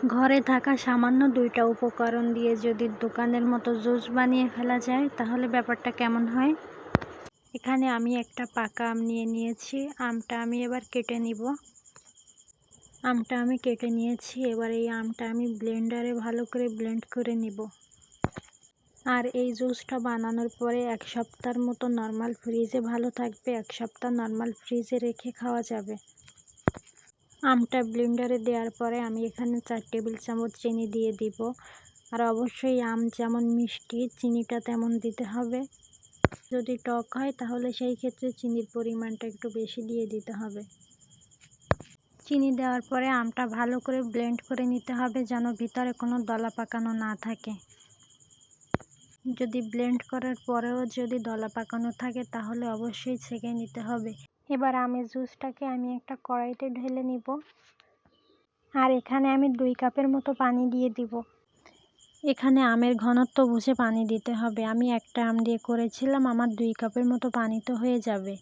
ঘরে থাকা সামান্য ২টা উপকরণ দিয়ে যদি দোকানের মতো জুস বানিয়ে ফেলা যায় তাহলে ব্যাপারটা কেমন হয়। এখানে আমি একটা পাকা আম নিয়ে নিয়েছি। আমটা আমি এবার কেটে নিব। আমটা আমি কেটে নিয়েছি। এবার এই আমটা আমি ব্লেন্ডারে ভালো করে ব্লেন্ড করে নিব। আর এই জুসটা বানানোর পরে ১ সপ্তাহের মতো নর্মাল ফ্রিজে ভালো থাকবে। ১ সপ্তাহ নর্মাল ফ্রিজে রেখে খাওয়া যাবে। আমটা ব্লেন্ডারে দেওয়ার পরে আমি এখানে ৪ টেবিল চামচ চিনি দিয়ে দিব। আর অবশ্যই আম যেমন মিষ্টি চিনিটা তেমন দিতে হবে। যদি টক হয় তাহলে সেই ক্ষেত্রে চিনির পরিমাণটা একটু বেশি দিয়ে দিতে হবে। চিনি দেওয়ার পরে আমটা ভালো করে ব্লেন্ড করে নিতে হবে যেন ভিতরে কোনো দলা পাকানো না থাকে। যদি ব্লেন্ড করার পরেও যদি দলা পাকানো থাকে তাহলে অবশ্যই ছেঁকে নিতে হবে। এবার আমের জুসটাকে আমি একটা কড়াইতে ঢেলে নিব। আর এখানে আমি ২ কাপের মতো পানি দিয়ে দিব। এখানে আমের ঘনত্ব বুঝে পানি দিতে হবে। আমি একটা আম দিয়ে করেছিলাম, আমার ২ কাপের মতো পানি তো হয়ে যাবে।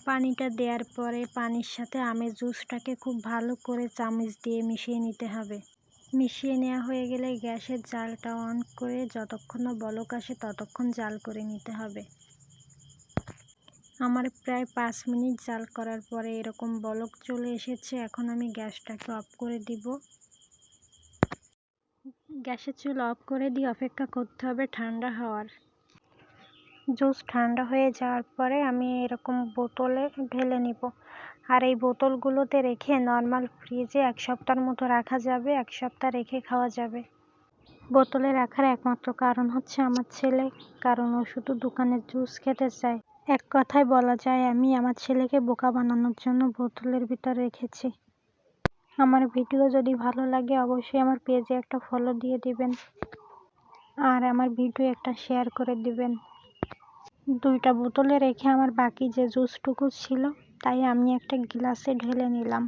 পানিটা দেওয়ার পরে পানির সাথে আমের জুসটাকে খুব ভালো করে চামচ দিয়ে মিশিয়ে নিতে হবে। মিশিয়ে নেওয়া হয়ে গেলে গ্যাসের জালটা অন করে যতক্ষণ না বলক আসে ততক্ষণ জাল করে নিতে হবে। আমার প্রায় ৫ মিনিট জাল করার পরে এরকম বলক চলে এসেছে। এখন আমি গ্যাসটাকে অফ করে দিব। গ্যাসের চুলা অফ করে দিয়ে অপেক্ষা করতে হবে ঠান্ডা হওয়ার। জুস ঠান্ডা হয়ে যাওয়ার পরে আমি এরকম বোতলে ঢেলে নিব। আর এই বোতলগুলোতে রেখে নর্মাল ফ্রিজে ১ সপ্তাহের মতো রাখা যাবে। ১ সপ্তাহ রেখে খাওয়া যাবে। বোতলে রাখার একমাত্র কারণ হচ্ছে আমার ছেলে, কারণ ও শুধু দোকানের জুস খেতে চায়। এক কথায় বলা যায় আমি আমার ছেলেকে বোকা বানানোর জন্য বোতলের ভিতর রেখেছি। আমার ভিডিও যদি ভালো লাগে অবশ্যই আমার পেজে একটা ফলো দিয়ে দিবেন। আর আমার ভিডিও একটা শেয়ার করে দিবেন। ২টা বোতলে রেখে আমার বাকি যে জুসটুকু ছিল তাই আমি একটা গ্লাসে ঢেলে নিলাম।